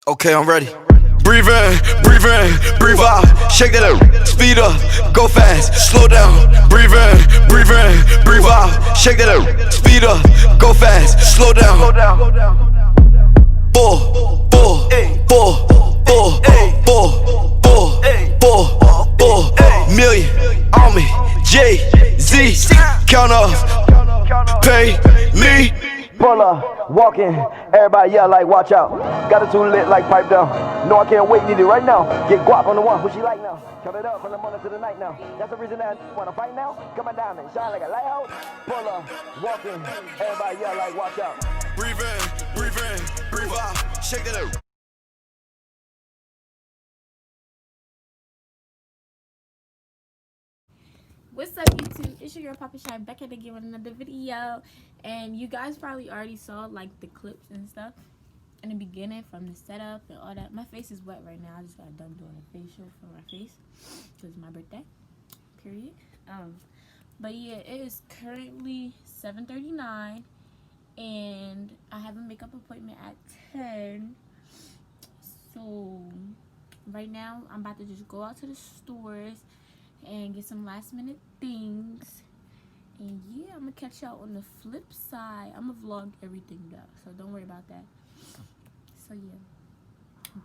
Okay, I'm ready. Breathe in, breathe out. Shake that up, speed up, go fast, slow down. Breathe in, breathe out. Shake that up, speed up, go fast, slow down. Bull, bull, bull, bull, bull, bull, bull, million on me. Jay-Z, count off, pay me. Pull up, walking, everybody yell like watch out. Got it too lit like pipe down. No, I can't wait, need it right now. Get guap on the one, what she like now? Count it up from the morning to the night now. That's the reason I wanna fight now. Come on diamond, shine like a lighthouse. Pull up, walking, everybody yell like watch out. Breathe in, breathe out. Shake that up. What's up, YouTube? It's your girl Papa Shine back at again with another video, and you guys probably already saw like the clips and stuff in the beginning from the setup and all that. My face is wet right now. I just got done doing a facial for my face because it's my birthday. Period. But yeah, it is currently 7:39, and I have a makeup appointment at 10. So right now, I'm about to just go out to the stores and get some last minute things, and yeah, I'm gonna catch y'all on the flip side. I'm gonna vlog everything though, so don't worry about that. So yeah,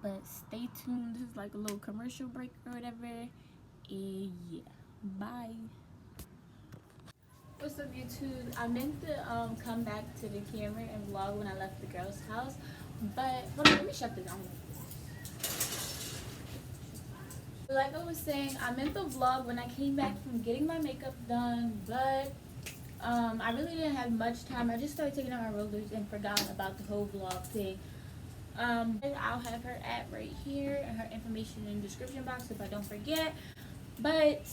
but stay tuned. This is like a little commercial break or whatever, and yeah, bye. What's up, YouTube? I meant to come back to the camera and vlog when I left the girl's house, but hold on, let me shut this down. Like I was saying, I meant to vlog when I came back from getting my makeup done, but I really didn't have much time. I just started taking out my rollers and forgot about the whole vlog thing. I'll have her at right here and her information in the description box if I don't forget. But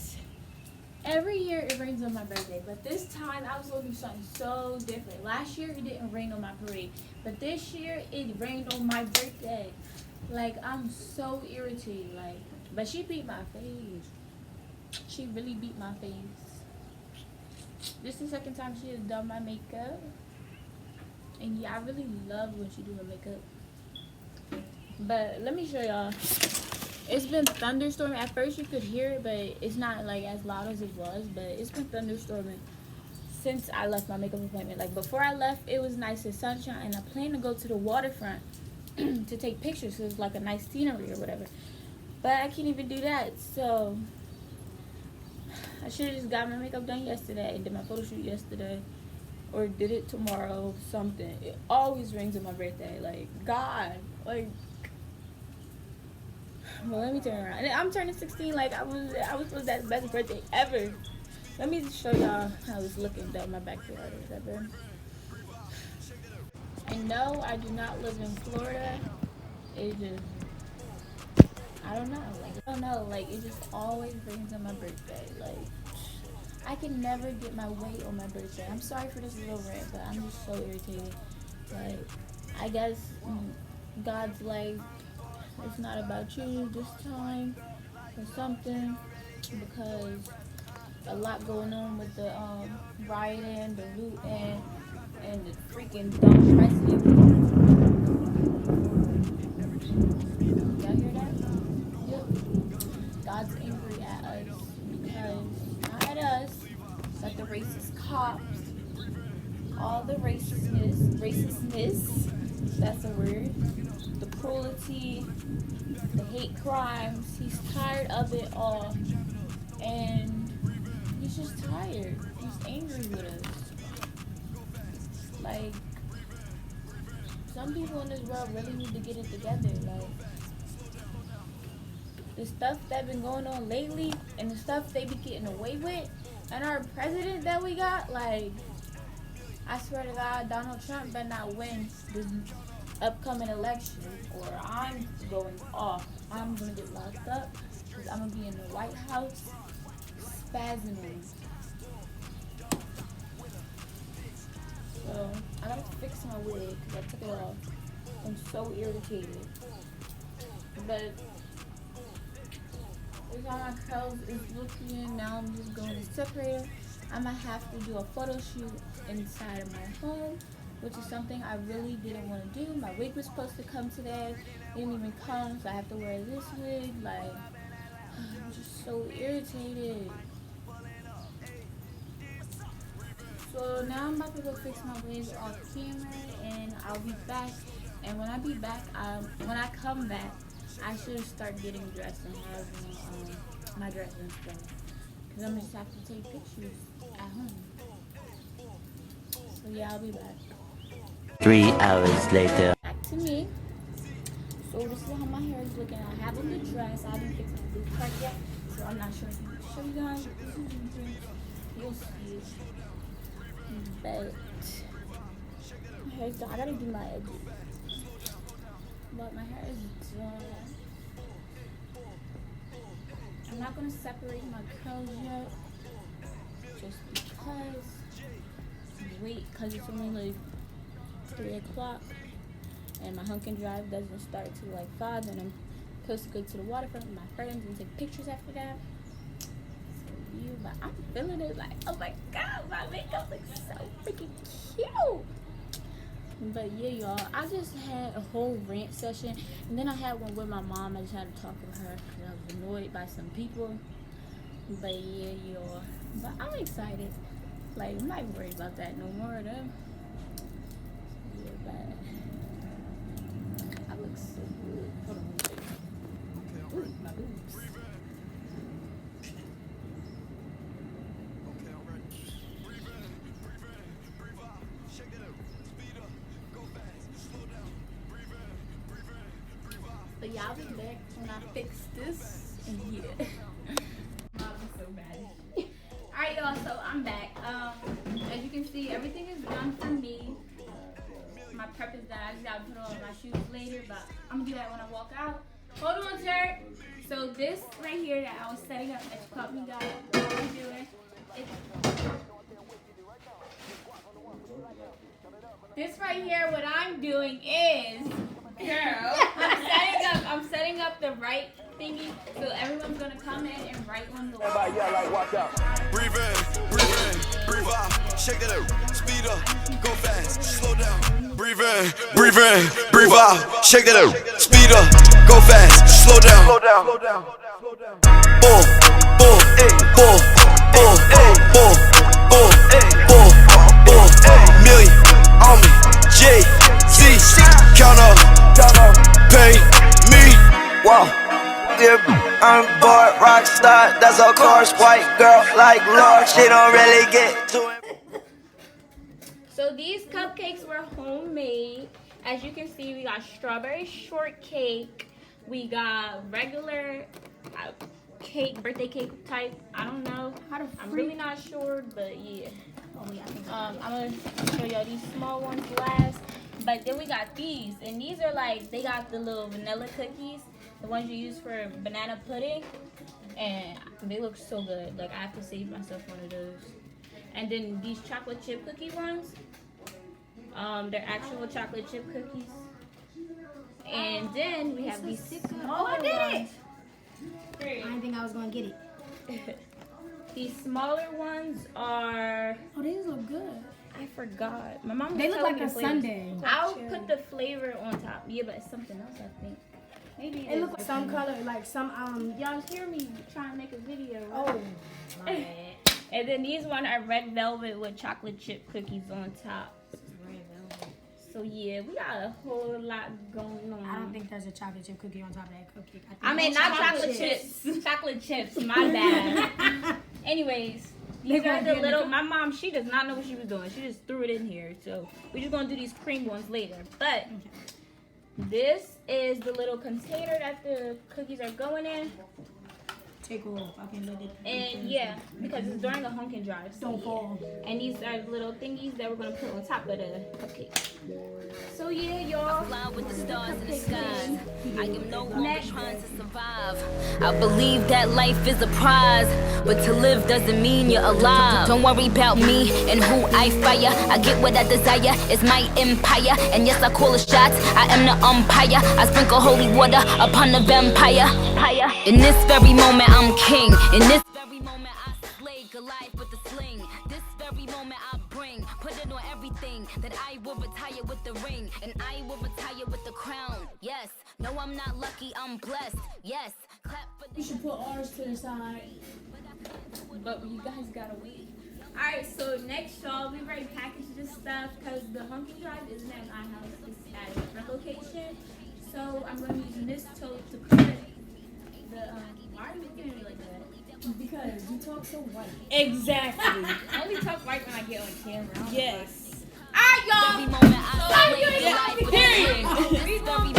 every year it rains on my birthday, but this time I was looking for something so different. Last year it didn't rain on my parade, but this year it rained on my birthday. Like, I'm so irritated, like. But she beat my face. She really beat my face. This is the second time she has done my makeup. And yeah, I really love when she do her makeup. But let me show y'all. It's been thunderstorming. At first you could hear it, but it's not like as loud as it was. But it's been thunderstorming since I left my makeup appointment. Like, before I left, it was nice and sunshine. And I plan to go to the waterfront to take pictures. So it's like a nice scenery or whatever. But I can't even do that, so I should have just got my makeup done yesterday and did my photo shoot yesterday, or did it tomorrow, something. It always rains on my birthday, like, God, like. Well, let me turn around. And I'm turning 16, like, I was supposed to have the best birthday ever. Let me just show y'all how it's looking down my backyard or whatever. And no, I do not live in Florida. It just, I don't know, like, it just always rains on my birthday. Like, I can never get my way on my birthday. I'm sorry for this little rant, but I'm just so irritated. Like, I guess God's like, it's not about you this time or something, because a lot going on with the rioting, the looting, and the freaking dumb president. Y'all hear that? God's angry at us because, not at us, but the racist cops, all the racistness, that's a word, the cruelty, the hate crimes. He's tired of it all, and he's just tired. He's angry with us. Like, some people in this world really need to get it together. Like, the stuff that been going on lately and the stuff they be getting away with, and our president that we got, like, I swear to God, Donald Trump better not win this upcoming election, or I'm going off. I'm gonna get locked up because I'm gonna be in the White House spasming. So I gotta fix my wig because I took it off. I'm so irritated. But this how my curls is looking. Now I'm just going to separate. I'm gonna have to do a photo shoot inside of my home which is something I really didn't want to do. My wig was supposed to come today, it didn't even come, so I have to wear this wig. Like, I'm just so irritated. So now I'm about to go fix my wig off camera, and I'll be back. And when I be back, when I come back, I should start getting dressed and having my dressing stuff. Cause I'm just have to take pictures at home. So yeah, I'll be back. 3 hours later. Back to me. So this is how my hair is looking. I haven't been dressed. I haven't fixed my boot cut yet, so I'm not sure if I can show you guys. You'll see it. But my hair's done. I gotta do my edges. But my hair is done. I'm not gonna separate my curls yet, just because. Wait, cause it's only like 3 o'clock, and my hunk and drive doesn't start till like 5, and I'm supposed to go to the waterfront with my friends and take pictures after that. But I'm feeling it, like, oh my god, my makeup looks so freaking cute. But yeah, y'all, I just had a whole rant session, and then I had one with my mom. I just had to talk with her because I was annoyed by some people. But yeah, y'all, but I'm excited. Like, I'm not worried about that no more, though. Yeah, but I look so good. Hold on. Ooh, my boobs. But yeah, I'll be back when I fix this. And yeah. I'm so bad. Alright, y'all, so I'm back. As you can see, everything is done for me. My prep is done. I just gotta put on my shoes later, but I'm gonna do that when I walk out. Hold on, sir. So this right here that I was setting up, that you caught me, guys, what I'm doing. This right here, what I'm doing is, girl, I'm setting up the right thingy, so everyone's gonna come in and write on the wall. Everybody, yeah, like, watch out. Breathe in, breathe out, shake that up, speed up, go fast, slow down. Breathe in, breathe out, shake that up, speed up, go fast, slow down. Slow down, slow down, slow down. Bull, bull, bull, bull, bull, bull, bull, bull, million on me, J-Z, count up, pay me. Wow. I'm bored, rock star, that's of course. White girl like Lord, she don't really get to it. So these cupcakes were homemade. As you can see, we got strawberry shortcake. We got regular cake, birthday cake type. I don't know. I'm really not sure, but yeah. I'm gonna show y'all these small ones last. But then we got these, and these are like, they got the little vanilla cookies, the ones you use for banana pudding, and they look so good. Like, I have to save myself one of those. And then these chocolate chip cookie ones, they're actual chocolate chip cookies. And then we have these smaller ones. I didn't think I was gonna get it. These smaller ones are, Oh, these look good. I forgot. My mom was They look telling like me a the flavors. sundae. I'll put the flavor on top. Yeah, but it's something else, I think. Maybe It looks like some color, like some Y'all hear me trying to make a video. Oh, my bad. And then these one are red velvet with chocolate chip cookies on top. So yeah, we got a whole lot going on. I don't think there's a chocolate chip cookie on top of that cupcake. I mean, not chocolate chips. Chocolate chips. My bad. Anyways, these are the little. My mom, she does not know what she was doing. She just threw it in here. So we're just gonna do these cream ones later. But this is the little container that the cookies are going in. Take off. I can let it. And yeah, because it's during a honk and drive. So Don't fall. And these are little thingies that we're gonna put on top of the cupcake. So yeah, y'all. Fly with the stars in the skies. I am no longer trying to survive. I believe that life is a prize, but to live doesn't mean you're alive. Don't worry about me and who I fire. I get what I desire. It's my empire, and yes, I call the shots. I am the umpire. I sprinkle holy water upon the vampire. In this very moment, I'm king. In this very moment, I slay Goliath with the sling. This very moment, I bring, put it on everything that that I will retire with the ring, and I will retire with the crown. Yes, no, I'm not lucky, I'm blessed. Yes, clap for the. We should put ours to the side, but you guys gotta wait. Alright, so next, y'all, we already packaged this stuff because the honking drive isn't at my house, it's at a different location. So I'm going to be using this tote to put the, why are you looking at me like that? Because you talk so white. Exactly. I only talk white when I get on camera. Yes. Alright, y'all. Every moment I Period. every moment I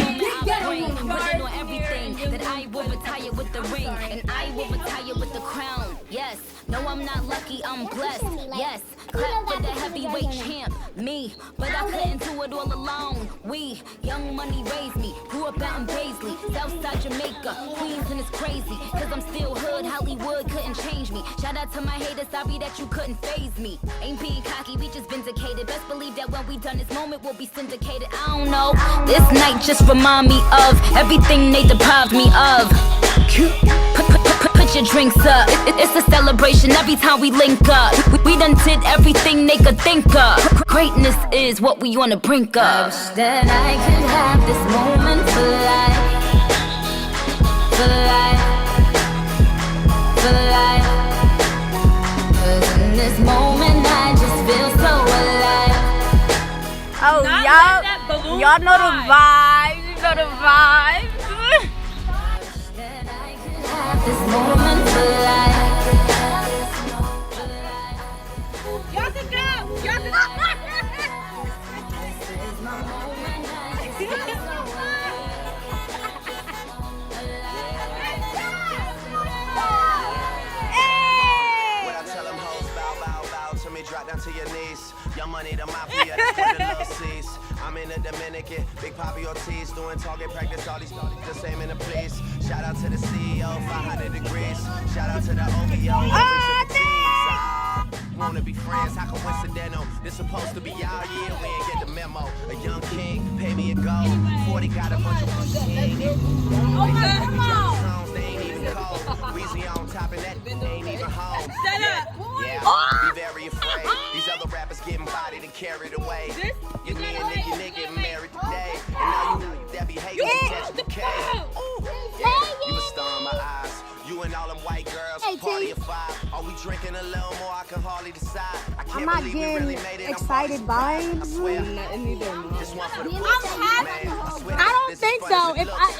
bring, putting on everything that I will retire with the ring, and I will retire with the crown. Yes, no, I'm not lucky, I'm blessed. Yes, clap for the heavyweight champ, me. But I couldn't do it all alone. We, young money raised me, grew up out in Paisley, Southside Jamaica, Queens, and it's crazy, cause I'm still hood, Hollywood couldn't change me. Shout out to my haters, sorry that you couldn't phase me. Ain't being cocky, we just vindicated. Best believe that when we done this moment, we'll be syndicated. I don't know, this night just remind me of everything they deprived me of. Put your drinks up, it's a celebration every time we link up. We done did everything they could think of. Greatness is what we on the brink of. I wish that I could have this moment for life. For life. For life. Cause in this moment I just feel so alive. Oh, y'all know the vibes. You know the vibes. That I could have this moment for life. Y'all can go. Y'all can go. This is my moment. I just feel so alive. When I tell them hoes bow, bow, bow to me, drop down to your knees. Young money, the mafia, that's what the love sees. I'm in the Dominican, Big Papi Ortiz, doing target practice, all these the same in the place. Shout out to the CEO, 500 degrees. Shout out to the OVO, wanna be friends, how coincidental. This supposed to be our year, we ain't get the memo. A young king, pay me a go. 40 got a bunch of king. Oh my God, come on. Songs, they ain't even cold. Weezy on top of that, they ain't even home. Shut up. Yeah, be very afraid. These other rappers getting bodied and carried away. You me and Nick getting married today. And now you that be hating catch the K. You a star in my eyes. You and all them white girls, party of 5. Are we drinking a little more? I can hardly decide. I can't I'm not believe we getting really made it. excited vibes. I swear. This one for the I'm happy. I don't think so.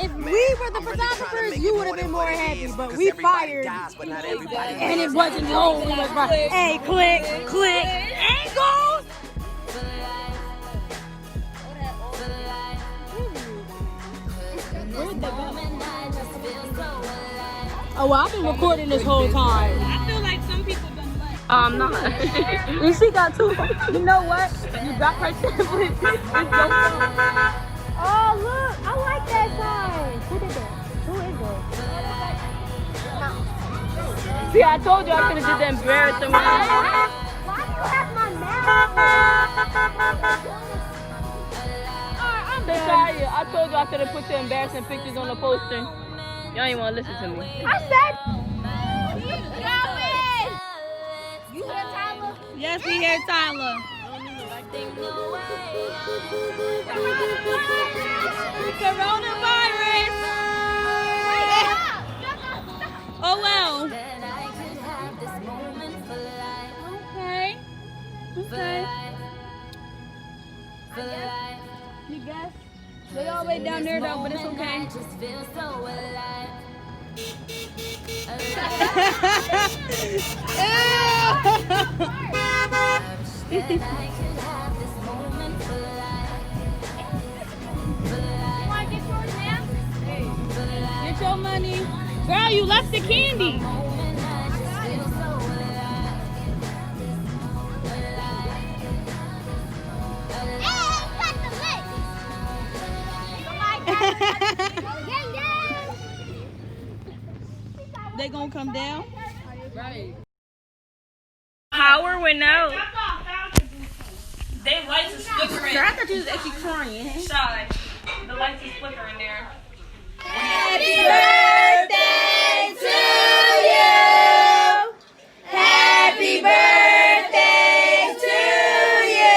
If we were the photographers, you would have been more happy. But we fired, and it wasn't long. It was like, hey, click, angles. Oh, well, I've been recording this whole time. I feel like some people don't like. I'm not. And she got two. You know what? You got her template. It's your phone. Oh, look. I like that sign. Who did that? Who is it? See, I told you I could have did the embarrassing one. Why do you have my mouth? I'm sorry. I told you I could have put the embarrassing pictures on the poster. Y'all ain't want to listen to me. I said, you hear Tyler? Yes, we hear Tyler. Coronavirus. Oh well. Okay. You guess? They all the way down there though, but it's okay. Just feel so alive. Get your money. Girl, you left the candy. They gonna come down? Right. Power went out. They lights is flickering. I thought you was actually crying. Shy. The lights is flickering there. Happy birthday to you. Happy birthday to you.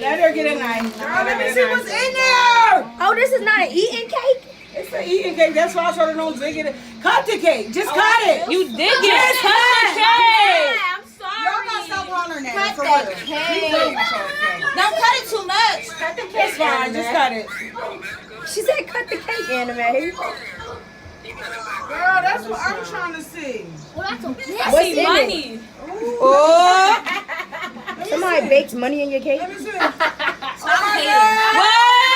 Let her get a knife. Girl, let me see what's in there. Oh, this is not an eating cake? It's an eating cake. That's why I told her don't dig it. Cut the cake. Just cut it. You dig it. Just cut the cake. I'm sorry. Y'all gotta stop hollering at Cut her. that cake. Don't cut it too much. Cut the cake. It's fine. Just cut it. She said cut the cake, Anime. Girl, that's what I'm trying to see. Well, that's okay. What's in money. it? Oh! Somebody bakes money in your cake? Let me see. Stop hating.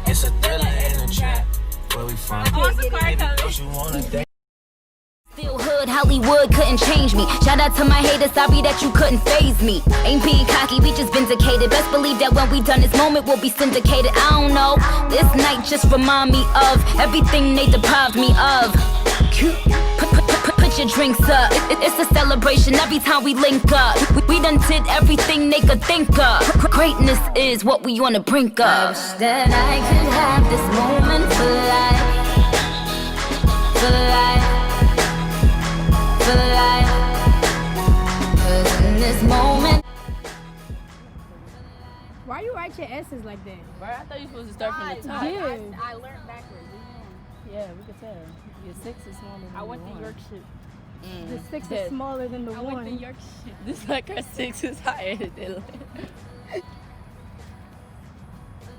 It's a thriller in a trap. Where we from? Baby, don't you wanna dance? Still hood, Hollywood couldn't change me. Shout out to my haters, sorry that you couldn't phase me. Ain't being cocky, we just vindicated. Best believe that when we done this moment, we'll be syndicated. I don't know, this night just remind me of everything they deprived me of. Put your drinks up, it's a celebration every time we link up. We done did everything they could think of. Greatness is what we on the brink of. I wish that I could have this moment for life. For life. For life. 'Cause in this moment. Why you write your S's like that? Bro, I thought you were supposed to start from the top. Yeah. I learned backwards. Yeah, we could tell. Your 6 is smaller than I went the to 1. Yorkshire. The 6 is smaller than the I 1. went to Yorkshire. This like her 6 is higher than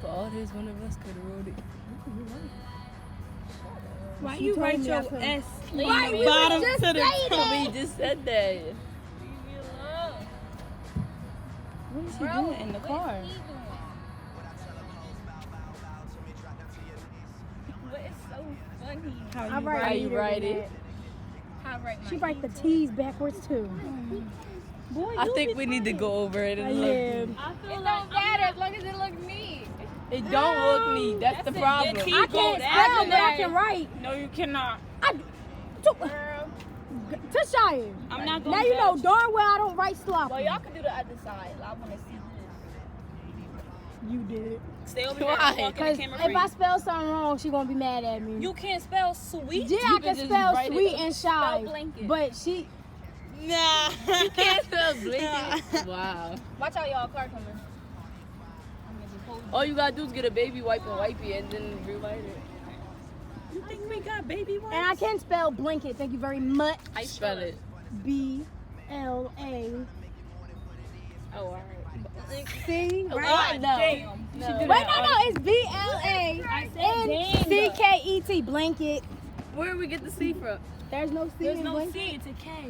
For all this, one of us could have wrote it. Why you write your S? Why you bottom just to the say top? that? We just said that. What is he doing in the car? What is so funny? I How write you write it? How I write my She write the T's backwards too. Boy, I think we need to go over it and look. yeah. I feel it don't matter as long as it looks neat. It don't look neat. That's the problem. I can't spell, but I can write. No, you cannot. Tashya. I'm not Now going you know darn well I don't write sloppy. Well, y'all can do the other side. I want to see You did. this. Stay over Why? here. I'm walking Because the camera if free. I spell something wrong, she gonna be mad at me. You can't spell sweet. Yeah, I You can can just spell write it sweet up. and shy, Spell blanket. but she. Nah. You can't spell blinking. Wow. Watch out, y'all. Car coming. All you gotta do is get a baby wipe and wipe it and then rewrite it. You think we got baby ones? And I can spell blanket. Thank you very much. I spell it. B-L-A. Oh, all right. See, What? right? No. Damn. No. Wait, no, it's B-L-A-N-C-K-E-T. Blanket. Where do we get the C from? There's no C There's in no blanket. C. It's a K.